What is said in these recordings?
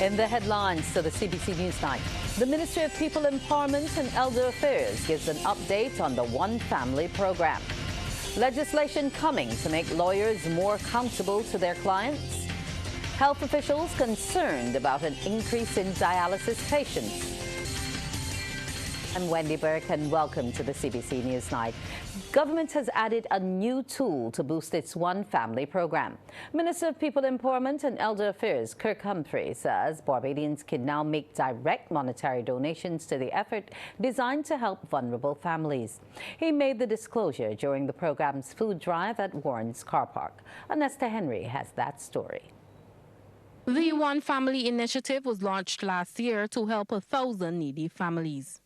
In the headlines to the CBC NewsNight, the Ministry of People Empowerment and Elder Affairs gives an update on the One Family program. Legislation coming to make lawyers more accountable to their clients. Health officials concerned about an increase in dialysis patients. I'm Wendy Burke and welcome to the CBC NewsNight. Government has added a new tool to boost its One Family program. Minister of People Empowerment and Elder Affairs Kirk Humphrey says Barbadians can now make direct monetary donations to the effort designed to help vulnerable families. He made the disclosure during the program's food drive at Warren's Car Park. Anesta Henry has that story. The One Family initiative was launched last year to help 1,000 needy families.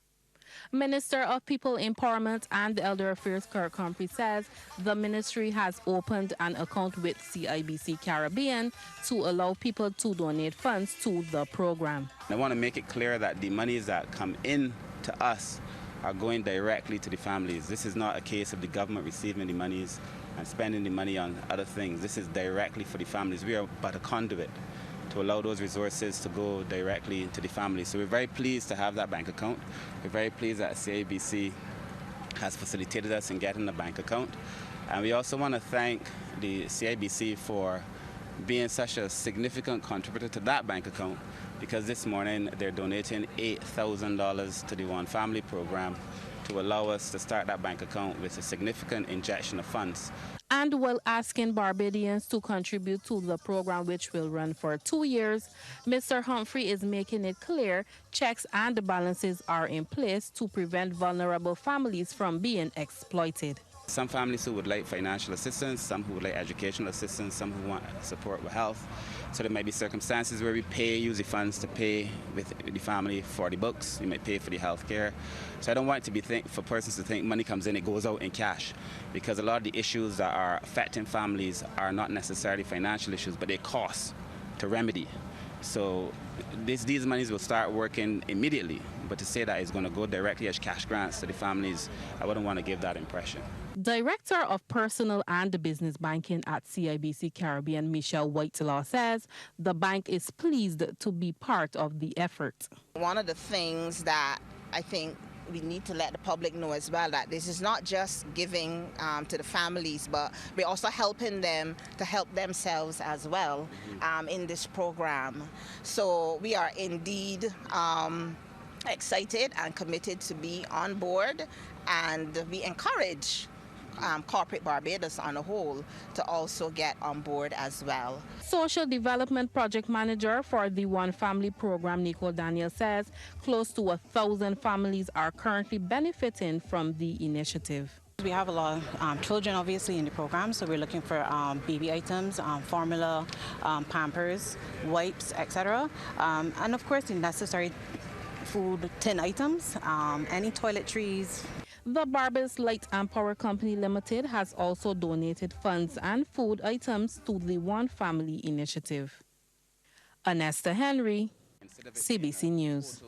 Minister of People Empowerment and Elder Affairs Kirk Humphrey says the ministry has opened an account with CBC Caribbean to allow people to donate funds to the program. I want to make it clear that the monies that come in to us are going directly to the families. This is not a case of the government receiving the monies and spending the money on other things. This is directly for the families. We are but a conduit to allow those resources to go directly into the family. So we're very pleased to have that bank account. We're very pleased that CBC has facilitated us in getting the bank account. And we also want to thank the CBC for being such a significant contributor to that bank account, because this morning they're donating $8,000 to the One Family program to allow us to start that bank account with a significant injection of funds. And while asking Barbadians to contribute to the program, which will run for 2 years, Mr. Humphrey is making it clear checks and balances are in place to prevent vulnerable families from being exploited. Some families who would like financial assistance, some who would like educational assistance, some who want support with health. So there might be circumstances where we use the funds to pay with the family for the books. We might pay for the health care. So I don't want it to be for persons to think money comes in, it goes out in cash, because a lot of the issues that are affecting families are not necessarily financial issues, but they cost to remedy. So these monies will start working immediately, but to say that it's going to go directly as cash grants to the families, I wouldn't want to give that impression. Director of Personal and Business Banking at CBC Caribbean, Michelle Whitelaw, says the bank is pleased to be part of the effort. One of the things that I think we need to let the public know as well, that this is not just giving to the families, but we're also helping them to help themselves as well in this program. So we are indeed excited and committed to be on board, and we encourage corporate Barbados on a whole to also get on board as well. Social Development Project Manager for the One Family program, Nicole Daniel, says close to 1,000 families are currently benefiting from the initiative. We have a lot of children obviously in the program, so we're looking for baby items, formula, Pampers, wipes, etc. And of course the necessary food tin items, any toiletries. The Barbados Light and Power Company Limited has also donated funds and food items to the One Family initiative. Anesta Henry, CBC News.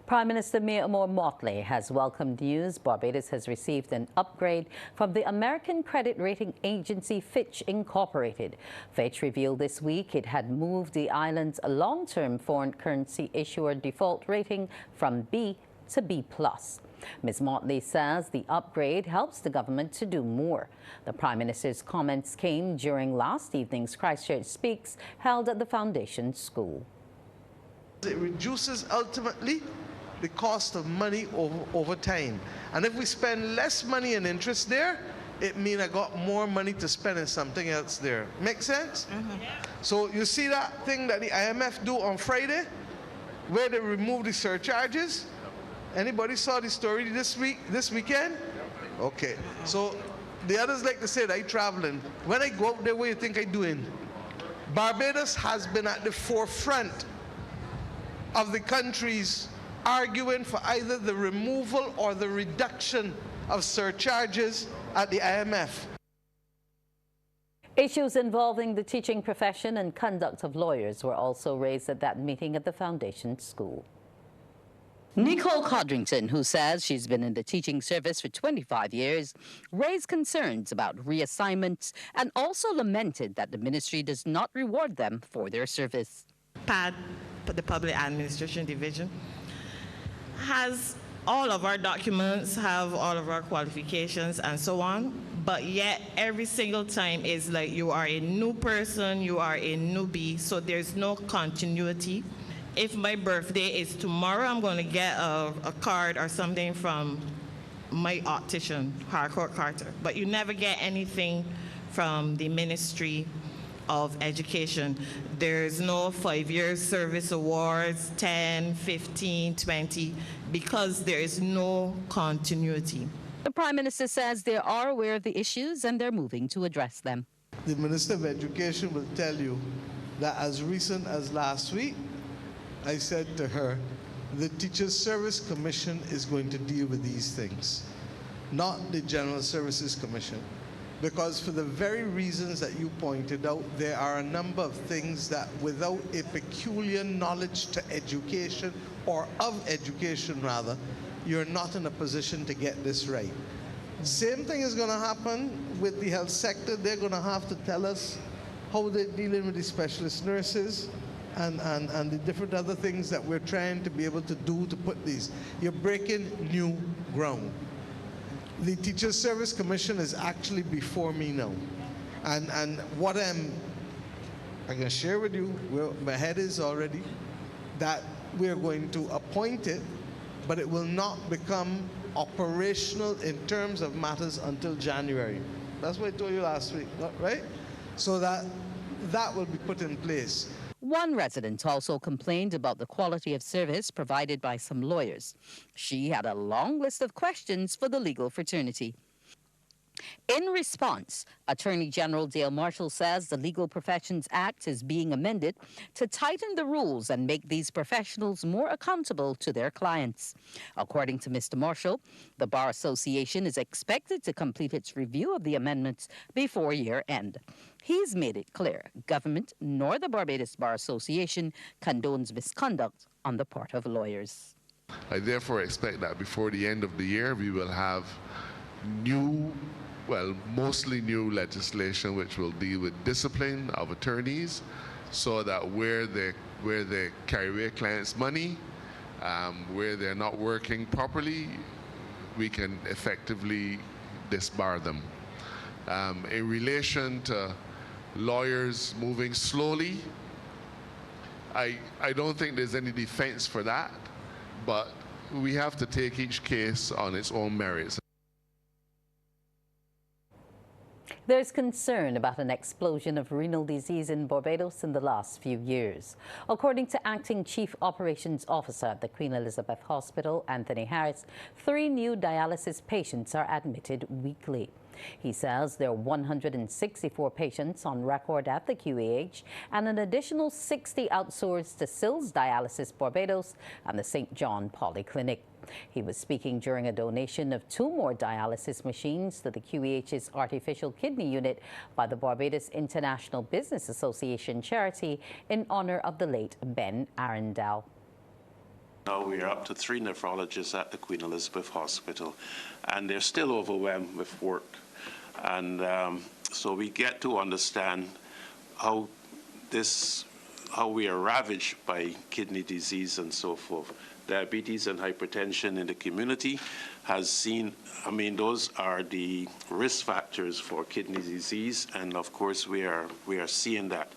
Prime Minister Mia Motley has welcomed news Barbados has received an upgrade from the American credit rating agency Fitch Incorporated. Fitch revealed this week it had moved the island's long-term foreign currency issuer default rating from B to B+. Ms. Motley says the upgrade helps the government to do more. The Prime Minister's comments came during last evening's Christchurch Speaks held at the Foundation School. It reduces ultimately the cost of money over time. And if we spend less money in interest there, it means I got more money to spend in something else there. Make sense? So you see that thing that the IMF do on Friday, where they remove the surcharges? Anybody saw the story this weekend? Okay. So the others like to say that I'm traveling. When I go out there, what do you think I'm doing? Barbados has been at the forefront of the countries arguing for either the removal or the reduction of surcharges at the IMF. Issues involving the teaching profession and conduct of lawyers were also raised at that meeting at the Foundation School. Nicole Codrington, who says she's been in the teaching service for 25 years, raised concerns about reassignments and also lamented that the ministry does not reward them for their service. PAD, the Public Administration Division, has all of our documents, have all of our qualifications and so on, but yet every single time is like you are a new person, you are a newbie, so there's no continuity. If my birthday is tomorrow, I'm going to get a card or something from my optician, Harcourt Carter, but you never get anything from the Ministry of Education. There's no 5-year service awards, 10, 15, 20, because there is no continuity. The Prime Minister says they are aware of the issues and they're moving to address them. The Minister of Education will tell you that as recent as last week, I said to her, the Teachers Service Commission is going to deal with these things, not the General Services Commission. Because for the very reasons that you pointed out, there are a number of things that without a peculiar knowledge to education, or of education rather, you're not in a position to get this right. Same thing is going to happen with the health sector. They're going to have to tell us how they're dealing with the specialist nurses and the different other things that we're trying to be able to do to put these. You're breaking new ground. The Teachers Service Commission is actually before me now. And what I can share with you, my head is already, that we're going to appoint it, but it will not become operational in terms of matters until January. That's what I told you last week, right? So that will be put in place. One resident also complained about the quality of service provided by some lawyers. She had a long list of questions for the legal fraternity. In response, Attorney General Dale Marshall says the Legal Professions Act is being amended to tighten the rules and make these professionals more accountable to their clients. According to Mr. Marshall, the Bar Association is expected to complete its review of the amendments before year end. He's made it clear government nor the Barbados Bar Association condones misconduct on the part of lawyers. I therefore expect that before the end of the year we will have mostly new legislation which will deal with discipline of attorneys, so that where they carry away clients' money, where they're not working properly, we can effectively disbar them. In relation to lawyers moving slowly, I don't think there's any defense for that, but we have to take each case on its own merits. There's concern about an explosion of renal disease in Barbados in the last few years. According to Acting Chief Operations Officer at the Queen Elizabeth Hospital, Anthony Harris, 3 new dialysis patients are admitted weekly. He says there are 164 patients on record at the QEH and an additional 60 outsourced to Sills Dialysis Barbados and the St. John Polyclinic. He was speaking during a donation of 2 more dialysis machines to the QEH's artificial kidney unit by the Barbados International Business Association charity in honor of the late Ben Arundel. Now we are up to 3 nephrologists at the Queen Elizabeth Hospital, and they're still overwhelmed with work. And so we get to understand how we are ravaged by kidney disease and so forth. Diabetes and hypertension in the community has seen, those are the risk factors for kidney disease, and of course we are seeing that.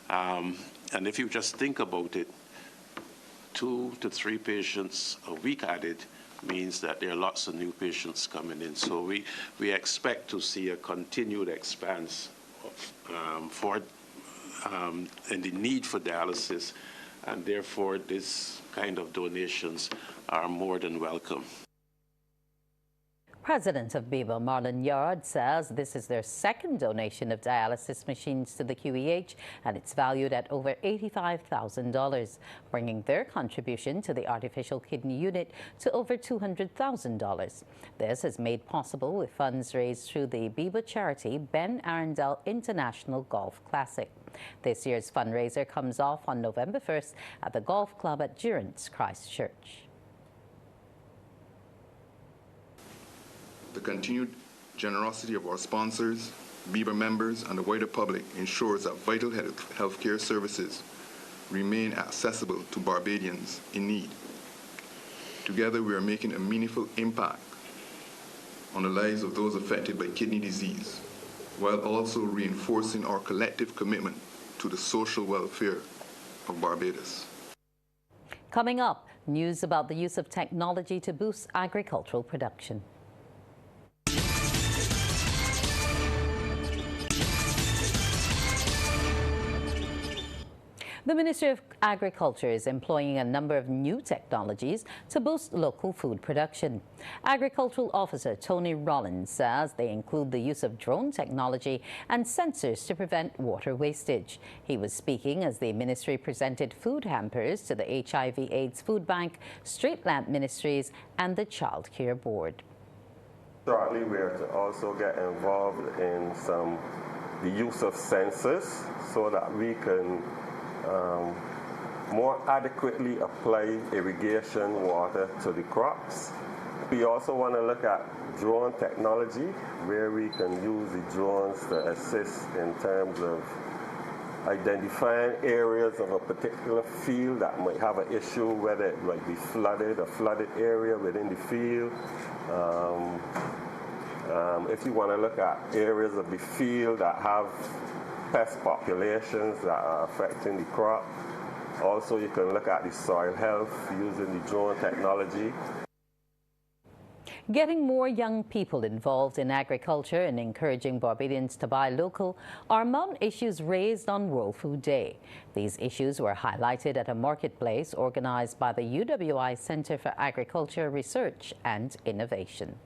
And if you just think about it, 2 to 3 patients a week added means that there are lots of new patients coming in. So we expect to see a continued expanse in the need for dialysis, and therefore this kind of donations are more than welcome. President of BIBA, Marlon Yard, says this is their 2nd donation of dialysis machines to the QEH, and it's valued at over $85,000, bringing their contribution to the artificial kidney unit to over $200,000. This is made possible with funds raised through the BIBA charity Ben Arundel International Golf Classic. This year's fundraiser comes off on November 1st at the Golf Club at Durance, Christchurch. The continued generosity of our sponsors, BIBA members, and the wider public ensures that vital healthcare services remain accessible to Barbadians in need. Together, we are making a meaningful impact on the lives of those affected by kidney disease, while also reinforcing our collective commitment to the social welfare of Barbados. Coming up, news about the use of technology to boost agricultural production. The Ministry of Agriculture is employing a number of new technologies to boost local food production. Agricultural Officer Tony Rollins says they include the use of drone technology and sensors to prevent water wastage. He was speaking as the ministry presented food hampers to the HIV/AIDS Food Bank, Street Lamp Ministries and the Child Care Board. Shortly, we are to also get involved in the use of sensors so that we can more adequately apply irrigation water to the crops. We also want to look at drone technology, where we can use the drones to assist in terms of identifying areas of a particular field that might have an issue, whether it might be flooded, a flooded area within the field. If you want to look at areas of the field that have pest populations that are affecting the crop. Also, you can look at the soil health using the drone technology. Getting more young people involved in agriculture and encouraging Barbadians to buy local are among issues raised on World Food Day. These issues were highlighted at a marketplace organized by the UWI Center for Agriculture Research and Innovation.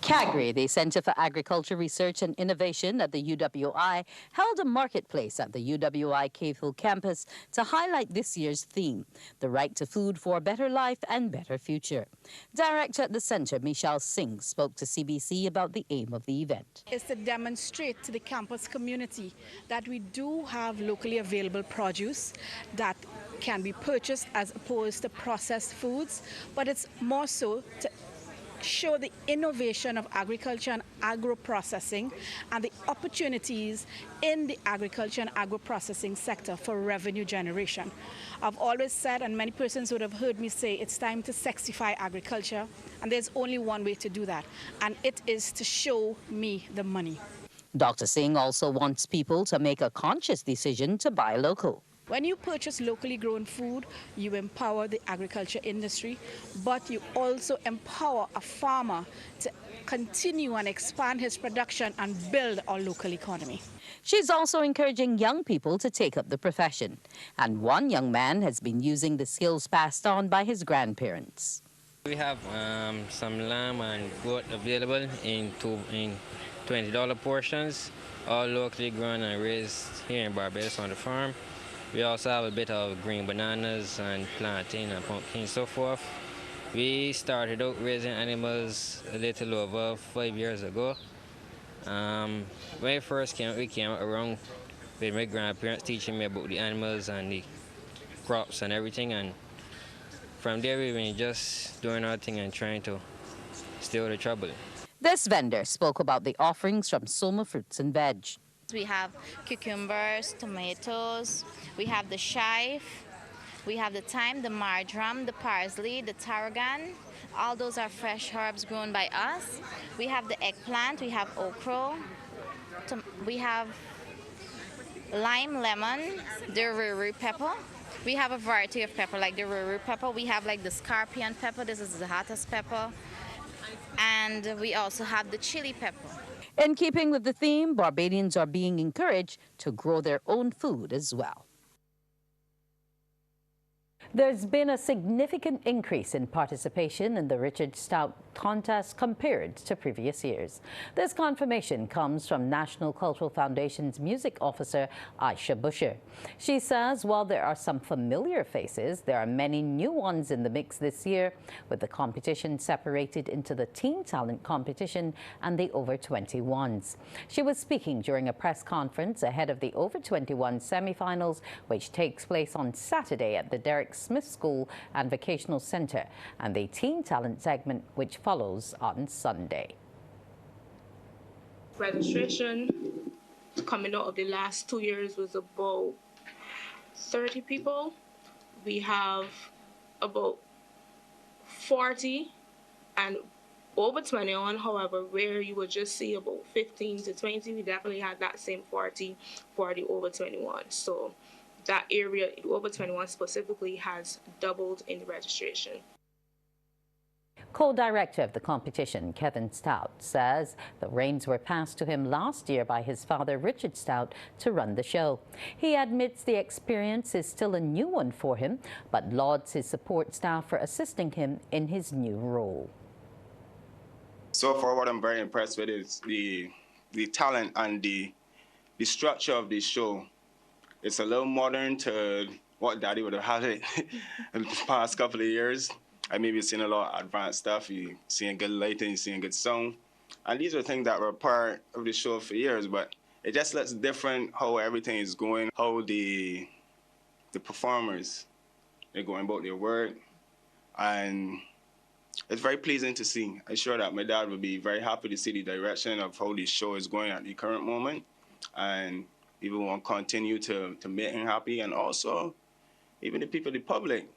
CAGRI, the Center for Agriculture Research and Innovation at the UWI, held a marketplace at the UWI Cave Hill campus to highlight this year's theme, the right to food for a better life and better future. Director at the center, Michelle Singh, spoke to CBC about the aim of the event. It's to demonstrate to the campus community that we do have locally available produce that can be purchased as opposed to processed foods, but it's more so to show the innovation of agriculture and agro-processing and the opportunities in the agriculture and agro-processing sector for revenue generation. I've always said, and many persons would have heard me say, it's time to sexify agriculture, and there's only one way to do that, and it is to show me the money. Dr. Singh also wants people to make a conscious decision to buy local. When you purchase locally grown food, you empower the agriculture industry, but you also empower a farmer to continue and expand his production and build our local economy. She's also encouraging young people to take up the profession. And one young man has been using the skills passed on by his grandparents. We have some lamb and goat available in $20 portions, all locally grown and raised here in Barbados on the farm. We also have a bit of green bananas and plantain and pumpkin, so forth. We started out raising animals a little over 5 years ago. When we first came out around with my grandparents teaching me about the animals and the crops and everything, and from there we've been just doing our thing and trying to stay out of trouble. This vendor spoke about the offerings from Soma Fruits and Veg. We have cucumbers, tomatoes, we have the chive, we have the thyme, the marjoram, the parsley, the tarragon. All those are fresh herbs grown by us. We have the eggplant, we have okra, we have lime, lemon, the ruru pepper. We have a variety of pepper, like the ruru pepper. We have like the scorpion pepper, this is the hottest pepper. And we also have the chili pepper. In keeping with the theme, Barbadians are being encouraged to grow their own food as well. There's been a significant increase in participation in the Richard Stout contest compared to previous years. This confirmation comes from National Cultural Foundation's music officer, Aisha Busher. She says while there are some familiar faces, there are many new ones in the mix this year, with the competition separated into the Teen Talent competition and the Over 21s. She was speaking during a press conference ahead of the Over 21 semi-finals, which takes place on Saturday at the Derek Smith School and Vocational Center, and the Teen Talent segment, which follows on Sunday. Registration coming out of the last 2 years was about 30 people. We have about 40 and over 21, however, where you would just see about 15 to 20, we definitely had that same 40 over 21. So that area, over 21 specifically, has doubled in the registration. Co-director of the competition, Kevin Stout, says the reins were passed to him last year by his father, Richard Stout, to run the show. He admits the experience is still a new one for him, but lauds his support staff for assisting him in his new role. So far, what I'm very impressed with is the talent and the structure of the show. It's a little modern to what Daddy would have had it in the past couple of years. I mean, we've seen a lot of advanced stuff. You're seeing good lighting, you're seeing good sound. And these are things that were part of the show for years, but it just looks different how everything is going, how the performers, they're going about their work. And it's very pleasing to see. I'm sure that my dad would be very happy to see the direction of how this show is going at the current moment. And people want to continue to make him happy, and also even the people, the public.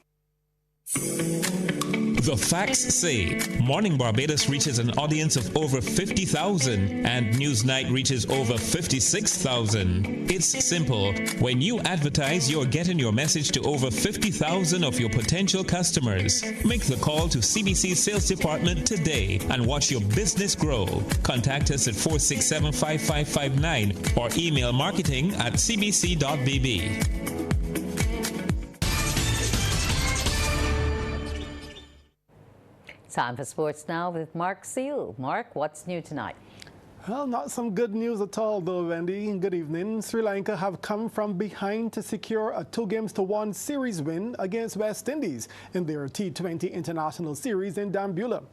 The facts say Morning Barbados reaches an audience of over 50,000 and Newsnight reaches over 56,000. It's simple. When you advertise, you're getting your message to over 50,000 of your potential customers. Make the call to CBC Sales Department today and watch your business grow. Contact us at 467-5559 or email marketing@cbc.bb. Time for sports now with Mark Seal. Mark, what's new tonight? Well, not some good news at all, though, Wendy. Good evening. Sri Lanka have come from behind to secure a 2-1 series win against West Indies in their T20 International Series in Dambulla.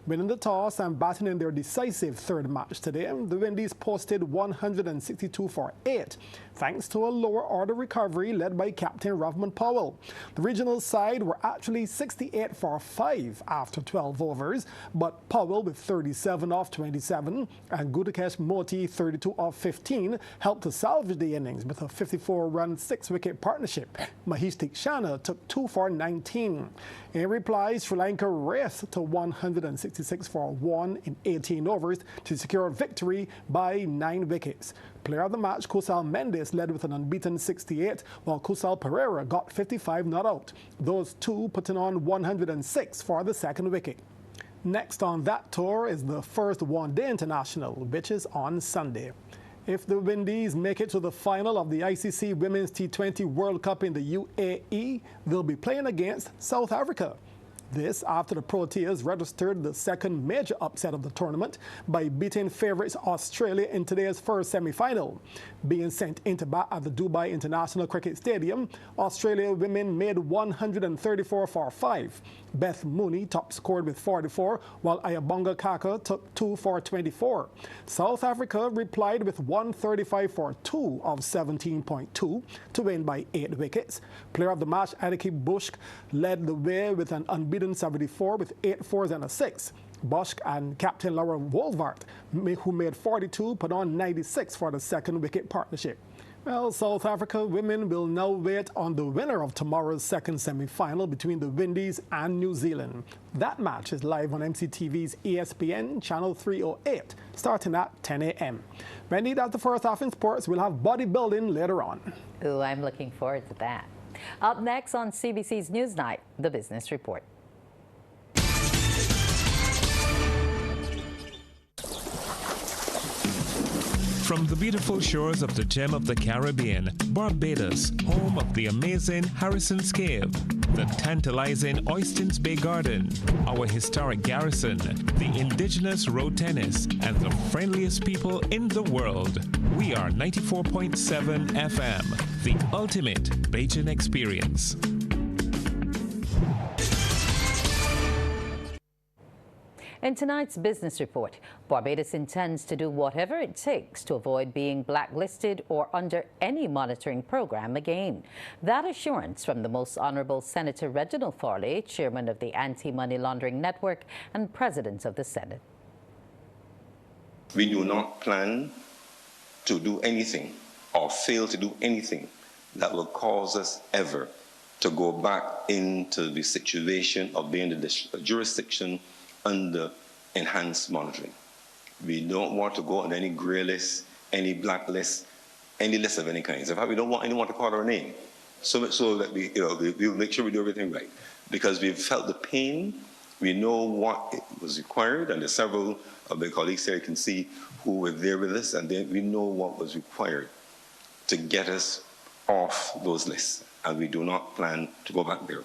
Winning the toss and batting in their decisive third match today, the Windies posted 162 for 8, thanks to a lower order recovery led by Captain Rovman Powell. The regional side were actually 68 for 5 after 12 overs, but Powell with 37 off 27 and Gudakesh Moti 32 off 15 helped to salvage the innings with a 54-run 6-wicket partnership. Mahesh Theekshana took 2 for 19. In reply, Sri Lanka raced to 166 for 1 in 18 overs to secure a victory by 9 wickets. Player of the match, Kusal Mendes, led with an unbeaten 68, while Kusal Pereira got 55 not out. Those two putting on 106 for the second wicket. Next on that tour is the first one-day international, which is on Sunday. If the Windies make it to the final of the ICC Women's T20 World Cup in the UAE, they'll be playing against South Africa. This after the Proteas registered the second major upset of the tournament by beating favourites Australia in today's first semi-final. Being sent into bat at the Dubai International Cricket Stadium, Australia women made 134 for 5. Beth Mooney top scored with 44, while Ayabonga Kaka took 2 for 24. South Africa replied with 135 for 2 of 17.2 to win by 8 wickets. Player of the match, Adiki Bush, led the way with an unbeaten 74 with 8 fours and a 6. Bosch and captain Laura Wolvart, who made 42, put on 96 for the second wicket partnership. Well, South Africa women will now wait on the winner of tomorrow's second semi-final between the Windies and New Zealand. That match is live on MCTV's ESPN Channel 308, starting at 10 a.m. Wendy, that's the first half in sports. We'll have bodybuilding later on. Ooh, I'm looking forward to that. Up next on CBC's Newsnight, the Business Report. From the beautiful shores of the gem of the Caribbean, Barbados, home of the amazing Harrison's Cave, the tantalizing Oystins Bay Garden, our historic garrison, the indigenous road tennis, and the friendliest people in the world. We are 94.7 FM, the ultimate Bajan experience. In tonight's business report, Barbados intends to do whatever it takes to avoid being blacklisted or under any monitoring program again. That assurance from the Most Honorable Senator Reginald Farley, chairman of the Anti-Money Laundering Network and president of the Senate. We do not plan to do anything or fail to do anything that will cause us ever to go back into the situation of being the jurisdiction under enhanced monitoring. We don't want to go on any grey list, any black list, any list of any kinds. In fact, we don't want anyone to call our name. So that we'll make sure we do everything right. Because we've felt the pain, we know what was required, and there's several of my colleagues here you can see who were there with us, and we know what was required to get us off those lists, and we do not plan to go back there.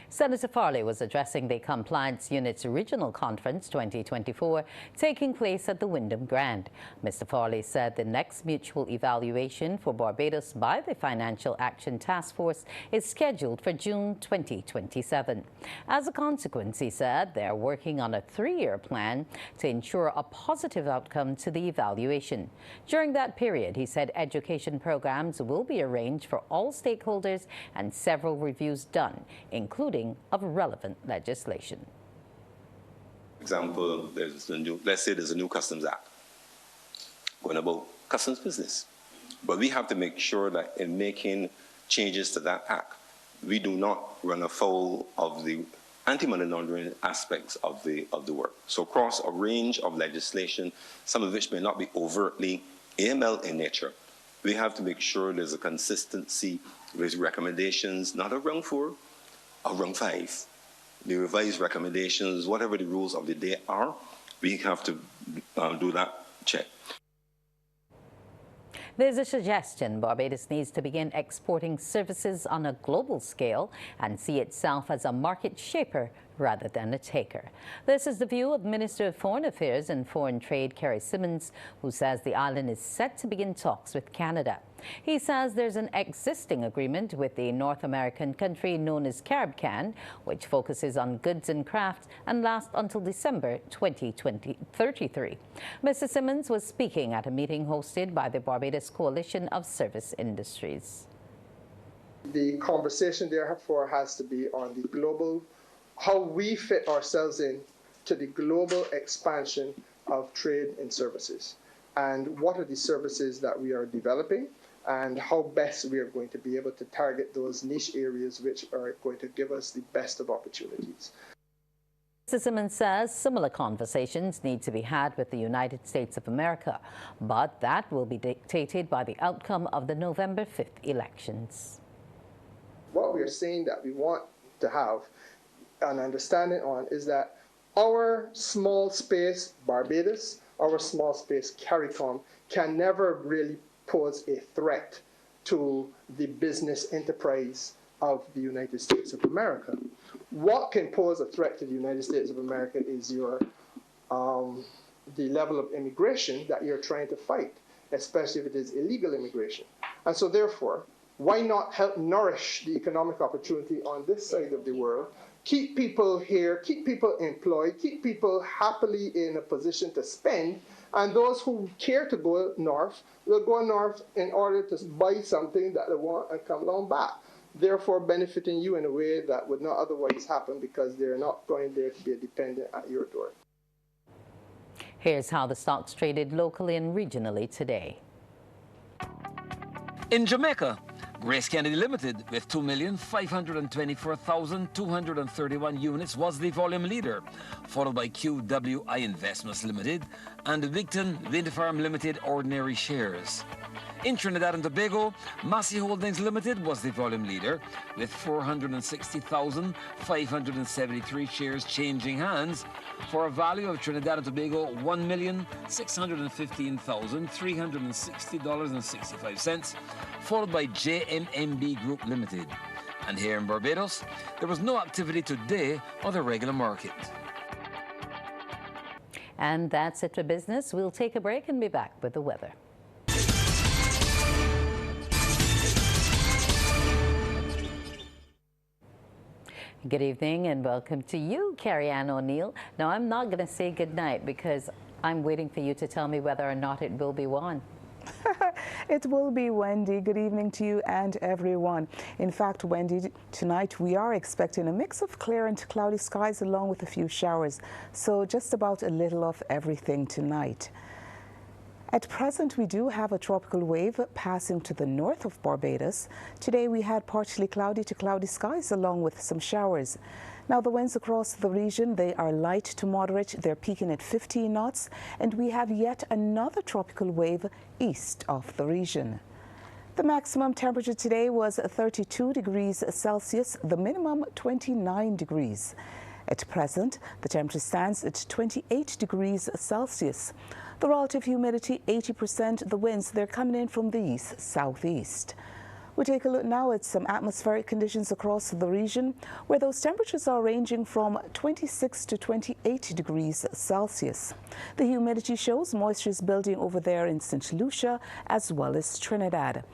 Senator Farley was addressing the Compliance Unit's Regional Conference 2024 taking place at the Wyndham Grand. Mr. Farley said the next mutual evaluation for Barbados by the Financial Action Task Force is scheduled for June 2027. As a consequence, he said they're working on a 3-year plan to ensure a positive outcome to the evaluation. During that period, he said education programs will be arranged for all stakeholders and several reviews done, including of relevant legislation. For example, let's say there's a new Customs Act going about customs business. But we have to make sure that in making changes to that act, we do not run afoul of the anti-money laundering aspects of the work. So across a range of legislation, some of which may not be overtly AML in nature, we have to make sure there's a consistency with recommendations, not of round 4, of round 5. The revised recommendations, whatever the rules of the day are, we have to do that check. There's a suggestion Barbados needs to begin exporting services on a global scale and see itself as a market shaper rather than a taker. This is the view of Minister of Foreign Affairs and Foreign Trade Kerry Simmons, who says the island is set to begin talks with Canada. He says there's an existing agreement with the North American country known as CARIBCAN, which focuses on goods and crafts and lasts until December 2033. Mr. Simmons was speaking at a meeting hosted by the Barbados Coalition of Service Industries. The conversation therefore has to be on the global, how we fit ourselves in to the global expansion of trade and services, and what are the services that we are developing, and how best we are going to be able to target those niche areas which are going to give us the best of opportunities. Mr. Simmons says similar conversations need to be had with the United States of America, but that will be dictated by the outcome of the November 5th elections. What we are saying that we want to have an understanding on is that our small space Barbados, our small space CARICOM can never really pose a threat to the business enterprise of the United States of America. What can pose a threat to the United States of America is your the level of immigration that you're trying to fight, especially if it is illegal immigration. And so therefore, why not help nourish the economic opportunity on this side of the world, keep people here, keep people employed, keep people happily in a position to spend, and those who care to go north will go north in order to buy something that they want and come along back, therefore benefiting you in a way that would not otherwise happen because they're not going there to be a dependent at your door. Here's how the stocks traded locally and regionally today. In Jamaica, Grace Kennedy Limited with 2,524,231 units was the volume leader, followed by QWI Investments Limited and Wigton Wind Farm Limited ordinary shares. In Trinidad and Tobago, Massey Holdings Limited was the volume leader with 460,573 shares changing hands for a value of Trinidad and Tobago $1,615,360.65, followed by JMMB Group Limited. And here in Barbados, there was no activity today on the regular market. And that's it for business. We'll take a break and be back with the weather. Good evening and welcome to you, Carrie Ann O'Neill. Now, I'm not going to say good night because I'm waiting for you to tell me whether or not it will be one. It will be, Wendy. Good evening to you and everyone. In fact, Wendy, tonight we are expecting a mix of clear and cloudy skies along with a few showers. So just about a little of everything tonight. At present, we do have a tropical wave passing to the north of Barbados. Today, we had partially cloudy to cloudy skies along with some showers. Now, the winds across the region, they are light to moderate. They're peaking at 15 knots, and we have yet another tropical wave east of the region. The maximum temperature today was 32 degrees Celsius, the minimum 29 degrees. At present, the temperature stands at 28 degrees Celsius. The relative humidity, 80%. The winds, they're coming in from the east-southeast. We take a look now at some atmospheric conditions across the region, where those temperatures are ranging from 26 to 28 degrees Celsius. The humidity shows moisture is building over there in St. Lucia as well as Trinidad.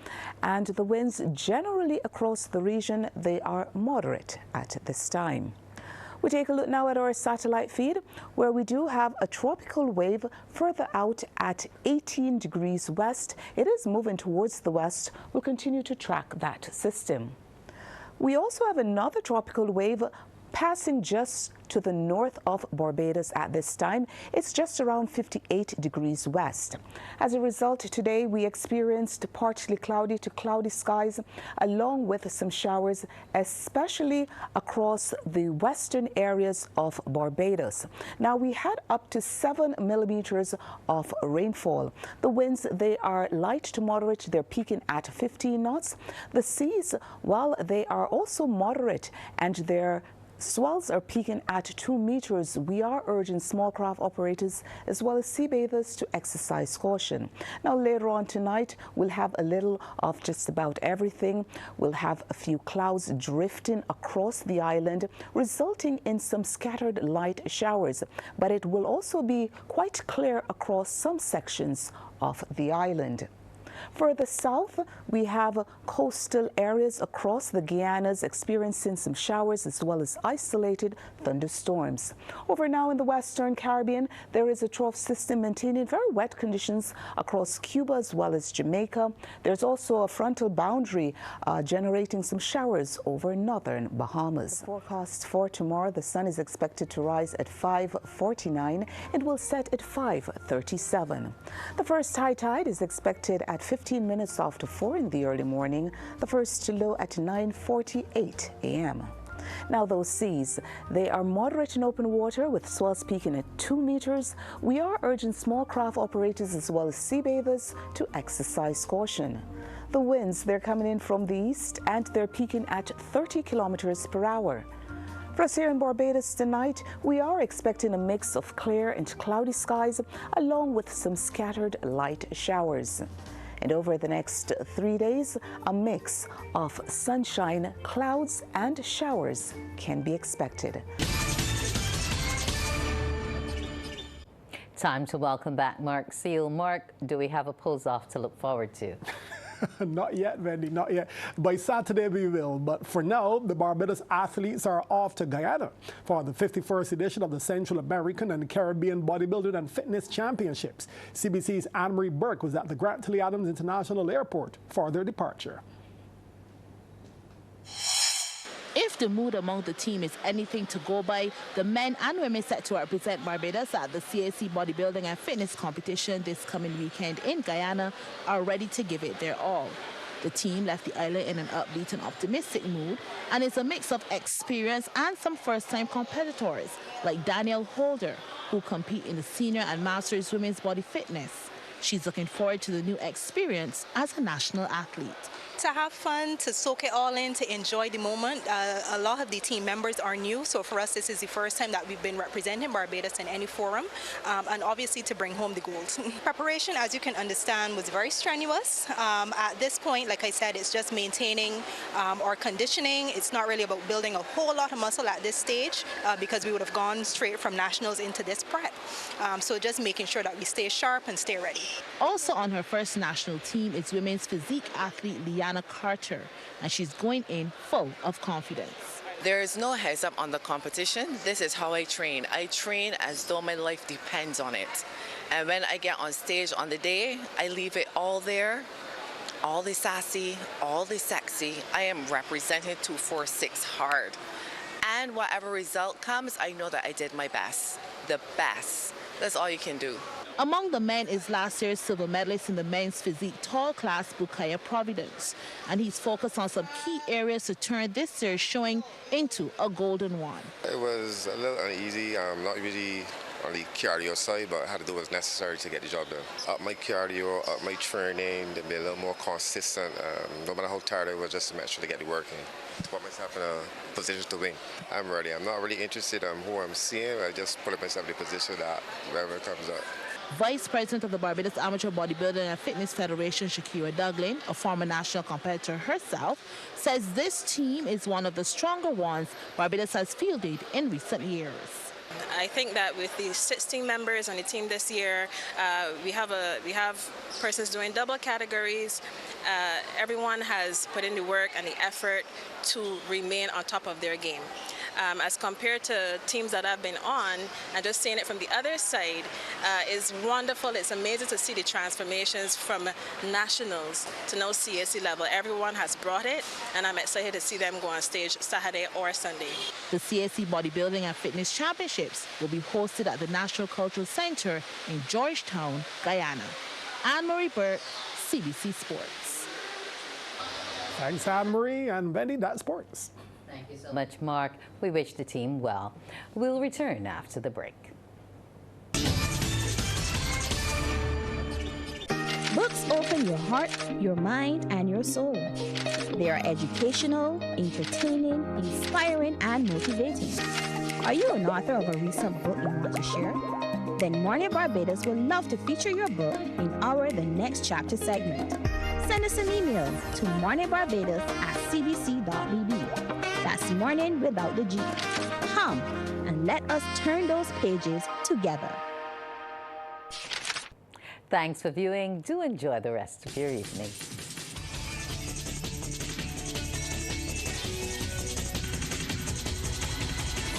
And the winds generally across the region, they are moderate at this time. We take a look now at our satellite feed, where we do have a tropical wave further out at 18 degrees west. It is moving towards the west. We'll continue to track that system. We also have another tropical wave passing just to the north of Barbados at this time. It's just around 58 degrees west. As a result, today we experienced partly cloudy to cloudy skies along with some showers, especially across the western areas of Barbados. Now, we had up to 7 millimeters of rainfall. The winds, they are light to moderate. They're peaking at 15 knots. The seas, well, they are also moderate, and they're swells are peaking at 2 meters. We are urging small craft operators as well as sea bathers to exercise caution. Now, later on tonight, we'll have a little of just about everything. We'll have a few clouds drifting across the island, resulting in some scattered light showers. But it will also be quite clear across some sections of the island. Further south, we have coastal areas across the Guianas experiencing some showers as well as isolated thunderstorms. Over now in the Western Caribbean, there is a trough system maintaining very wet conditions across Cuba as well as Jamaica. There's also a frontal boundary generating some showers over northern Bahamas. The forecast for tomorrow, the sun is expected to rise at 5:49 and will set at 5:37. The first high tide is expected at 15 minutes after 4 in the early morning, the first low at 9:48 a.m. Now, those seas, they are moderate in open water with swells peaking at 2 meters. We are urging small craft operators as well as sea bathers to exercise caution. The winds, they're coming in from the east and they're peaking at 30 kilometers per hour. For us here in Barbados tonight, we are expecting a mix of clear and cloudy skies along with some scattered light showers. And over the next 3 days, a mix of sunshine, clouds, and showers can be expected. Time to welcome back Mark Seal. Mark, do we have a pulse-off to look forward to? Not yet, Wendy, not yet. By Saturday we will, but for now, the Barbados athletes are off to Guyana for the 51st edition of the Central American and Caribbean Bodybuilding and Fitness Championships. CBC's Anne-Marie Burke was at the Grant Tilly Adams International Airport for their departure. If the mood among the team is anything to go by, the men and women set to represent Barbados at the CAC Bodybuilding and Fitness Competition this coming weekend in Guyana are ready to give it their all. The team left the island in an upbeat and optimistic mood, and it's a mix of experience and some first-time competitors like Danielle Holder, who compete in the senior and masters women's body fitness. She's looking forward to the new experience as a national athlete. To have fun, to soak it all in, to enjoy the moment. A lot of the team members are new, so for us this is the first time that we've been representing Barbados in any forum, and obviously to bring home the gold. Preparation, as you can understand, was very strenuous. At this point, like I said, it's just maintaining our conditioning. It's not really about building a whole lot of muscle at this stage because we would have gone straight from nationals into this prep. So just making sure that we stay sharp and stay ready. Also on her first national team is women's physique athlete Liana Carter, and she's going in full of confidence. There is no heads up on the competition. This is how I train. I train as though my life depends on it. And when I get on stage on the day, I leave it all there, all the sassy, all the sexy. I am representing 246 hard. And whatever result comes, I know that I did my best. The best. That's all you can do. Among the men is last year's silver medalist in the men's physique tall class, Bukaya Providence. And he's focused on some key areas to turn this year's showing into a golden one. It was a little uneasy, not really on the cardio side, but I had to do what was necessary to get the job done. Up my cardio, up my training, to be a little more consistent. No matter how tired I was, just to make sure to get the work in, to put myself in a position to win. I'm ready. I'm not really interested in who I'm seeing. I just put myself in a position that wherever it comes up. Vice President of the Barbados Amateur Bodybuilding and Fitness Federation, Shakira Duglin, a former national competitor herself, says this team is one of the stronger ones Barbados has fielded in recent years. I think that with the 16 members on the team this year, we have persons doing double categories. Everyone has put in the work and the effort to remain on top of their game. As compared to teams that I've been on, and just seeing it from the other side is wonderful. It's amazing to see the transformations from nationals to now CAC level. Everyone has brought it, and I'm excited to see them go on stage Saturday or Sunday. The CAC Bodybuilding and Fitness Championships will be hosted at the National Cultural Center in Georgetown, Guyana. Anne-Marie Burke, CBC Sports. Thanks, Anne-Marie, and Wendy, that's sports. Thank you so much, Mark. We wish the team well. We'll return after the break. Books open your heart, your mind, and your soul. They are educational, entertaining, inspiring, and motivating. Are you an author of a recent book you want to share? Then Morning Barbados would love to feature your book in our The Next Chapter segment. Send us an email to morningbarbados@cbc.bb. That's morning without the G. Come and let us turn those pages together. Thanks for viewing. Do enjoy the rest of your evening.